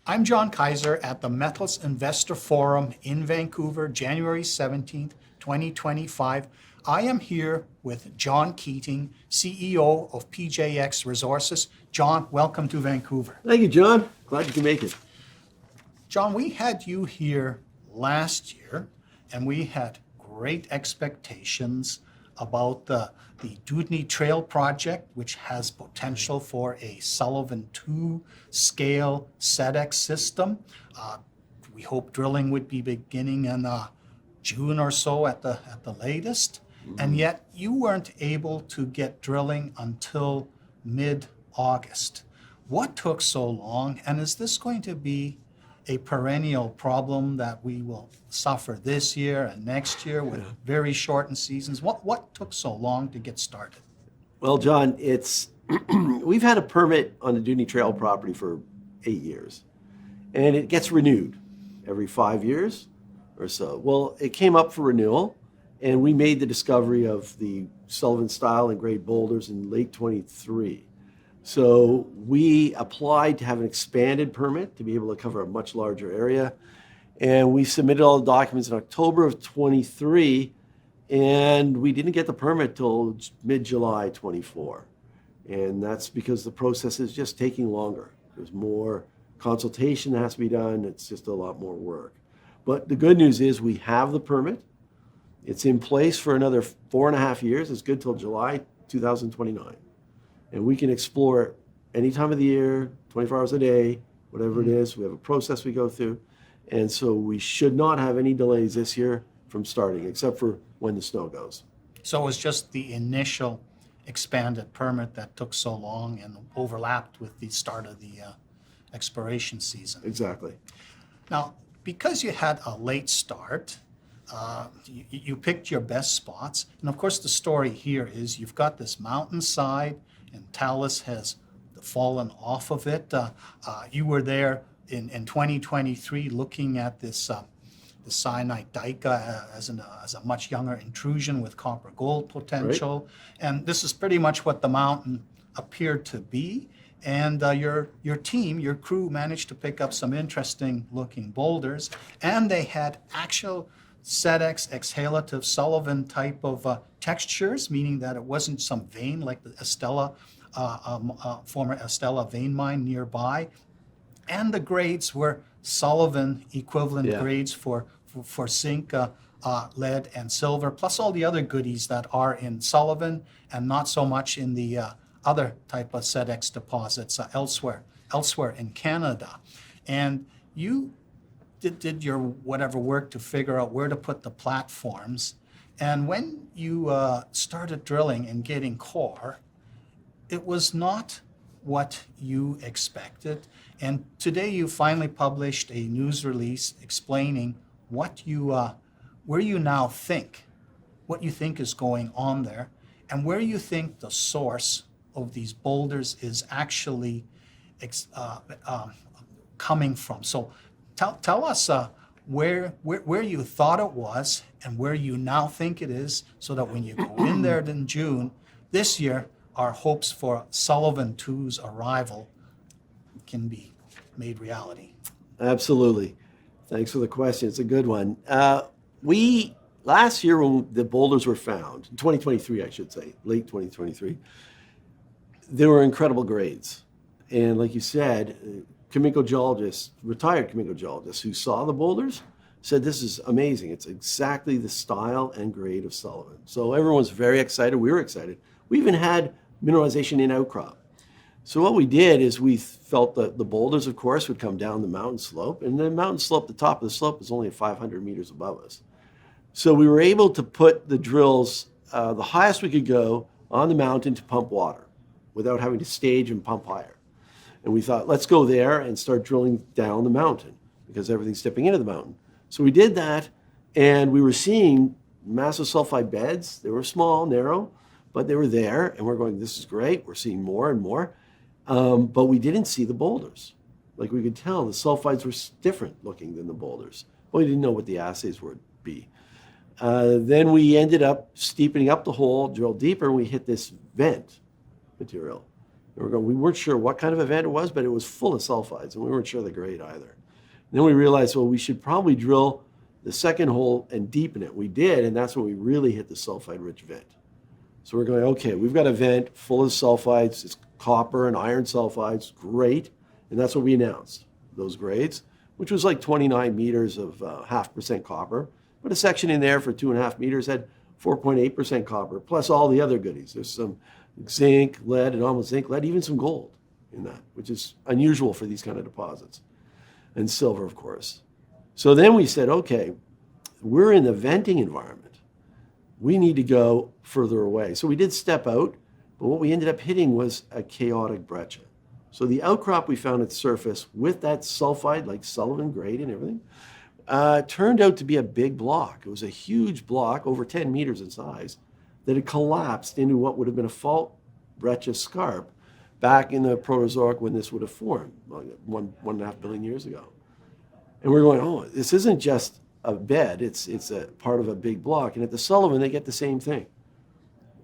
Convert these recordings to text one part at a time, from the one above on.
I'm John Kaiser at the Metals Investor Forum in Vancouver, January 17th, 2025. I am here with John Keating, CEO of PJX Resources. John, welcome to Vancouver. Thank you, John. Glad you can make it. John, we had you here last year, and we had great expectations about the Dewdney Trail project, which has potential for a Sullivan 2 scale SEDEX system. We hope drilling would be beginning in June or so at the latest. And yet you weren't able to get drilling until mid-August. What took so long, and is this going to be a perennial problem that we will suffer this year and next year with very shortened seasons? What took so long to get started? Well, John, we've had a permit on the Dewdney Trail property for 8 years, and it gets renewed every 5 years or so. Well, it came up for renewal, and we made the discovery of the Sullivan style and grade boulders in late 23. So we applied to have an expanded permit to be able to cover a much larger area. And we submitted all the documents in October of 23, and we didn't get the permit till mid-July 24. And that's because the process is just taking longer. There's more consultation that has to be done. It's just a lot more work. But the good news is we have the permit. It's in place for another 4.5 years. It's good till July 2029. And we can explore it any time of the year, 24 hours a day, whatever it is. We have a process we go through. And so we should not have any delays this year from starting, except for when the snow goes. So it was just the initial expanded permit that took so long and overlapped with the start of the exploration season. Exactly. Now, because you had a late start, you picked your best spots. And of course, the story here is you've got this mountainside, and talus has fallen off of it. You were there in 2023 looking at this the cyanide dike as a much younger intrusion with copper gold potential. Right. And this is pretty much what the mountain appeared to be. And your team, your crew, managed to pick up some interesting looking boulders, and they had actual SEDEX exhalative Sullivan type of textures, meaning that it wasn't some vein like the Estella, former Estella vein mine nearby. And the grades were Sullivan equivalent grades for zinc, lead, and silver, plus all the other goodies that are in Sullivan and not so much in the other type of SEDEX deposits elsewhere in Canada. And you did your whatever work to figure out where to put the platforms. And when you started drilling and getting core, it was not what you expected. And today you finally published a news release explaining what you, where you now think, what you think is going on there, and where you think the source of these boulders is actually coming from. So tell us where you thought it was and where you now think it is, so that when you go in there in June this year, our hopes for Sullivan 2's arrival can be made reality. Absolutely. Thanks for the question. It's a good one. Last year when the boulders were found, in 2023 I should say, late 2023, there were incredible grades. And like you said, retired chemical geologists who saw the boulders said this is amazing. It's exactly the style and grade of Sullivan. So everyone's very excited. We were excited. We even had mineralization in outcrop. So what we did is we felt that the boulders, of course, would come down the mountain slope, and the mountain slope, the top of the slope, is only 500 meters above us. So we were able to put the drills the highest we could go on the mountain to pump water without having to stage and pump higher. And we thought, let's go there and start drilling down the mountain because everything's dipping into the mountain. So we did that, and we were seeing massive sulfide beds. They were small, narrow, but they were there, and we're going, this is great. We're seeing more and more. But we didn't see the boulders. Like we could tell, the sulfides were different looking than the boulders. Well, we didn't know what the assays would be. Then we ended up steepening up the hole, drilled deeper, and we hit this vent material. We weren't sure what kind of event it was, but it was full of sulfides, and we weren't sure the grade either. And then we realized, well, we should probably drill the second hole and deepen it. We did, and that's when we really hit the sulfide-rich vent. So we're going, okay, we've got a vent full of sulfides. It's copper and iron sulfides, great. And that's what we announced, those grades, which was like 29 meters of 0.5% copper. But a section in there for 2.5 meters had 4.8% copper, plus all the other goodies. There's some zinc, lead, and almost zinc, lead, even some gold in that, which is unusual for these kind of deposits. And silver, of course. So then we said, okay, we're in the venting environment. We need to go further away. So we did step out, but what we ended up hitting was a chaotic breccia. So the outcrop we found at the surface with that sulfide, like Sullivan grade and everything, turned out to be a big block. It was a huge block, over 10 meters in size, that had collapsed into what would have been a fault breccia scarp back in the Proterozoic when this would have formed, like 1.5 billion years ago. And we're going, oh, this isn't just a bed, it's a part of a big block. And at the Sullivan, they get the same thing.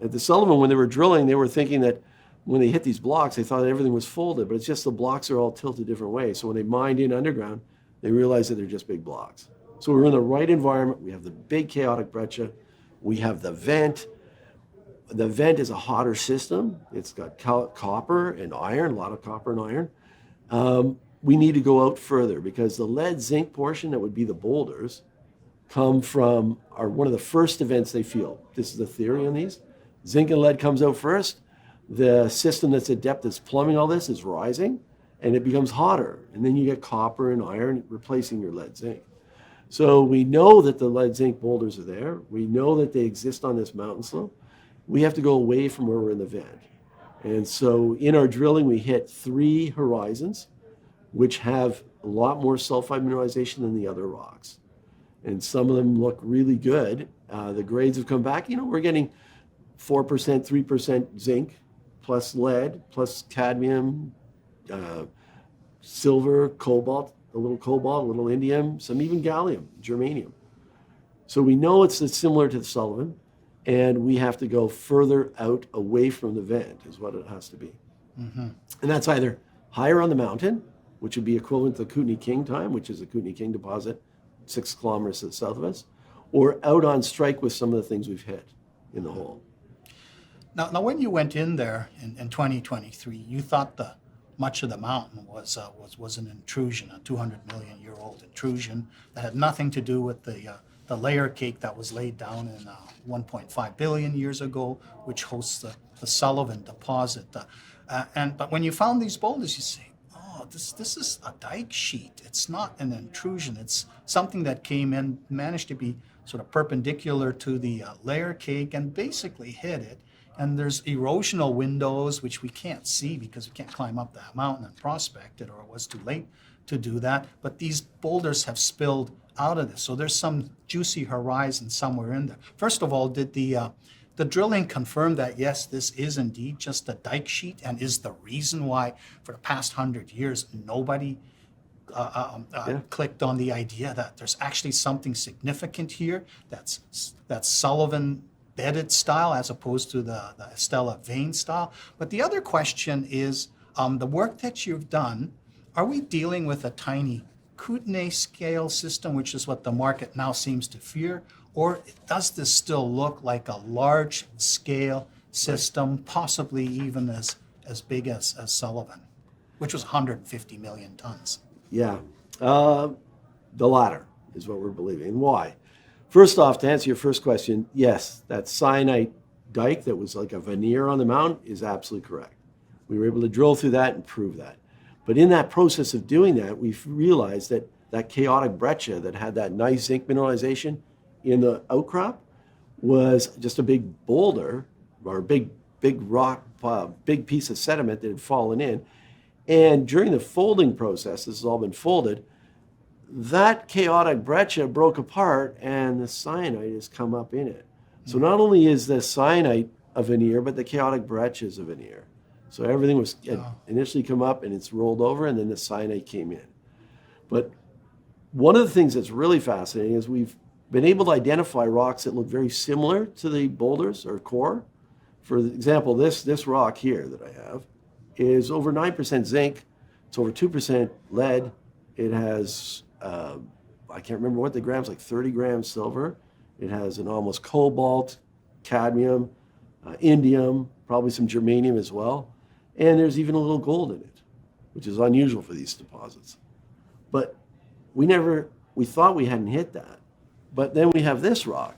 At the Sullivan, when they were drilling, they were thinking that when they hit these blocks, they thought that everything was folded, but it's just the blocks are all tilted different ways. So when they mined in underground, they realized that they're just big blocks. So we're in the right environment. We have the big chaotic breccia. We have the vent. The vent is a hotter system. It's got copper and iron, a lot of copper and iron. We need to go out further because the lead zinc portion that would be the boulders come from one of the first events they feel. This is the theory on these. Zinc and lead comes out first. The system that's at depth that's plumbing all this is rising, and it becomes hotter. And then you get copper and iron replacing your lead zinc. So we know that the lead zinc boulders are there. We know that they exist on this mountain slope. We have to go away from where we're in the vent. And so in our drilling, we hit 3 horizons, which have a lot more sulfide mineralization than the other rocks. And some of them look really good. The grades have come back. We're getting 4%, 3% zinc, plus lead, plus cadmium, silver, cobalt, a little indium, some even gallium, germanium. So we know it's similar to the Sullivan, and we have to go further out away from the vent is what it has to be. Mm-hmm. And that's either higher on the mountain, which would be equivalent to the Kootenay King time, which is the Kootenay King deposit 6 kilometers to the south of us, or out on strike with some of the things we've hit in the hole. Now, when you went in there in 2023, you thought much of the mountain was an intrusion, a 200 million year old intrusion that had nothing to do with the layer cake that was laid down in 1.5 billion years ago, which hosts the Sullivan deposit. But when you found these boulders, you say, oh, this is a dike sheet. It's not an intrusion. It's something that came in, managed to be sort of perpendicular to the layer cake and basically hit it. And there's erosional windows, which we can't see because we can't climb up that mountain and prospect it, or it was too late to do that. But these boulders have spilled out of this. So there's some juicy horizon somewhere in there. First of all, did the drilling confirm that, yes, this is indeed just a dike sheet, and is the reason why for the past 100 years nobody clicked on the idea that there's actually something significant here that's Sullivan bedded style as opposed to the Estella vein style? But the other question is, the work that you've done, are we dealing with a tiny Kootenay scale system, which is what the market now seems to fear, or does this still look like a large scale system, possibly even as big as Sullivan, which was 150 million tons? Yeah, the latter is what we're believing. And why? First off, to answer your first question, yes, that syenite dike that was like a veneer on the mountain is absolutely correct. We were able to drill through that and prove that. But in that process of doing that, we've realized that that chaotic breccia that had that nice zinc mineralization in the outcrop was just a big boulder or a big rock, big piece of sediment that had fallen in. And during the folding process, this has all been folded, that chaotic breccia broke apart and the syenite has come up in it. So not only is the syenite a veneer, but the chaotic breccia is a veneer. So everything was initially come up and it's rolled over, and then the syenite came in. But one of the things that's really fascinating is we've been able to identify rocks that look very similar to the boulders or core. For example, this rock here that I have is over 9% zinc. It's over 2% lead. It has, I can't remember what the grams, like 30 grams silver. It has an almost cobalt, cadmium, indium, probably some germanium as well. And there's even a little gold in it, which is unusual for these deposits. But we thought we hadn't hit that. But then we have this rock,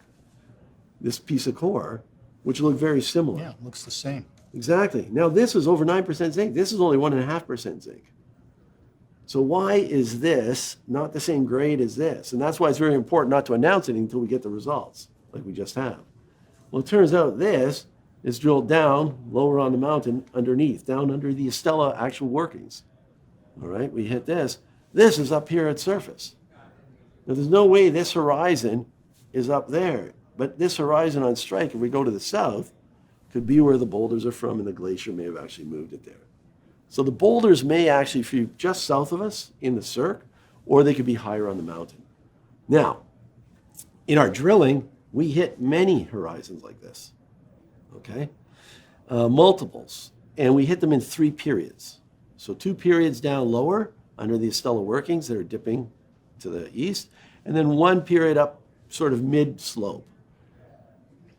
this piece of core, which looked very similar. Yeah, looks the same. Exactly. Now this is over 9% zinc. This is only 1.5% zinc. So why is this not the same grade as this? And that's why it's very important not to announce it until we get the results, like we just have. Well, it turns out this is drilled down lower on the mountain underneath, down under the Estella actual workings. All right, we hit this. This is up here at surface. Now, there's no way this horizon is up there. But this horizon on strike, if we go to the south, could be where the boulders are from, and the glacier may have actually moved it there. So the boulders may actually be just south of us in the cirque, or they could be higher on the mountain. Now, in our drilling, we hit many horizons like this, okay? Multiples, and we hit them in 3 periods. So 2 periods down lower under the Estella workings that are dipping to the east, and then 1 period up sort of mid-slope.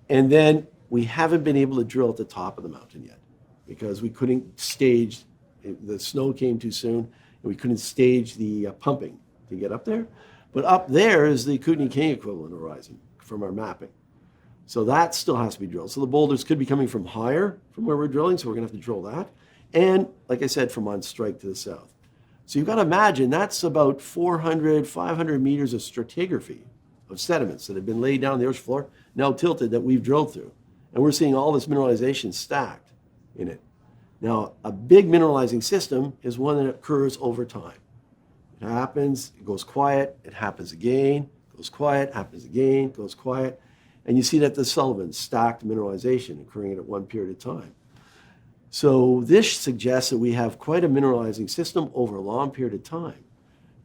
And then we haven't been able to drill at the top of the mountain yet because we couldn't stage, the snow came too soon, and we couldn't stage the pumping to get up there. But up there is the Kootenai King equivalent horizon from our mapping. So that still has to be drilled. So the boulders could be coming from higher from where we're drilling, so we're going to have to drill that. And like I said, from on strike to the south. So you've got to imagine that's about 400, 500 meters of stratigraphy of sediments that have been laid down on the ocean floor, now tilted, that we've drilled through. And we're seeing all this mineralization stacked in it. Now, a big mineralizing system is one that occurs over time. It happens, it goes quiet, it happens again, goes quiet, happens again, goes quiet. And you see that the Sullivan stacked mineralization occurring at one period of time. So this suggests that we have quite a mineralizing system over a long period of time.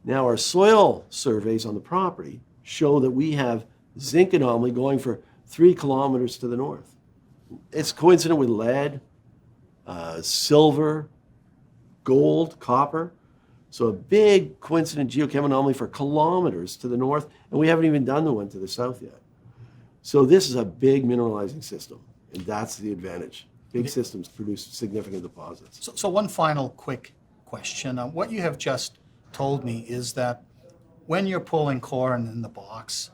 Now, our soil surveys on the property show that we have zinc anomaly going for 3 kilometers to the north. It's coincident with lead, silver, gold, copper. So a big coincident geochem anomaly for kilometers to the north, and we haven't even done the one to the south yet. So this is a big mineralizing system, and that's the advantage. Big systems produce significant deposits. So one final quick question. What you have just told me is that when you're pulling core in the box,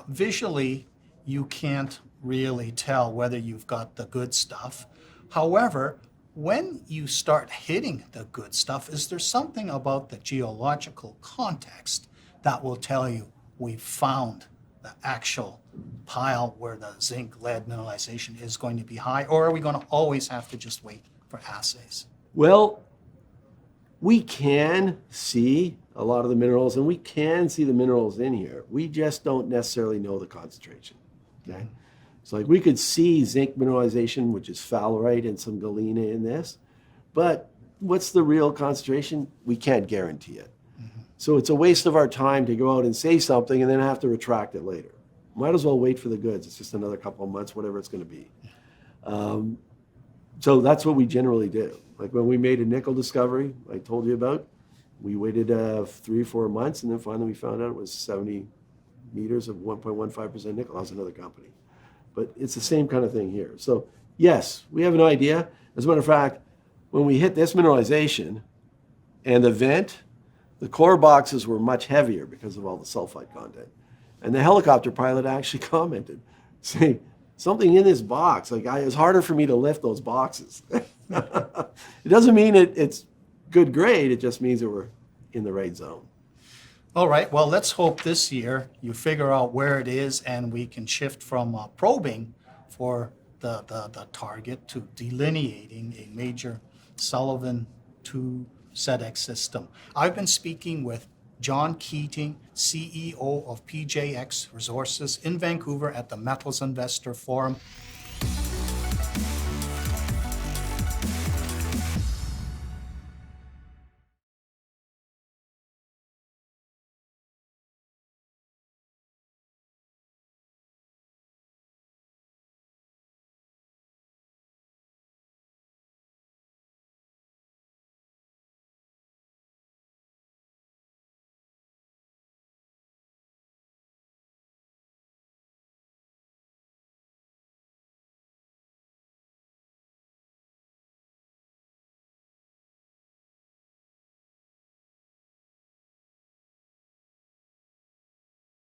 visually you can't really tell whether you've got the good stuff. However, when you start hitting the good stuff, is there something about the geological context that will tell you we've found the actual pile where the zinc lead mineralization is going to be high, or are we going to always have to just wait for assays? Well, we can see a lot of the minerals, and we can see the minerals in here. We just don't necessarily know the concentration. Okay, it's like we could see zinc mineralization, which is fowlerite and some galena in this, but what's the real concentration? We can't guarantee it. So it's a waste of our time to go out and say something and then have to retract it later. Might as well wait for the goods. It's just another couple of months, whatever it's going to be. So that's what we generally do. Like when we made a nickel discovery, I told you about, we waited 3 or 4 months, and then finally we found out it was 70 meters of 1.15% nickel. That was another company. But it's the same kind of thing here. So yes, we have an idea. As a matter of fact, when we hit this mineralization and the vent, the core boxes were much heavier because of all the sulfide content. And the helicopter pilot actually commented, saying, something in this box, like it's harder for me to lift those boxes. It doesn't mean it's good grade, it just means that we're in the right zone. All right, well, let's hope this year you figure out where it is and we can shift from probing for the target to delineating a major Sullivan 2 SEDEX system. I've been speaking with John Keating, CEO of PJX Resources in Vancouver at the Metals Investor Forum.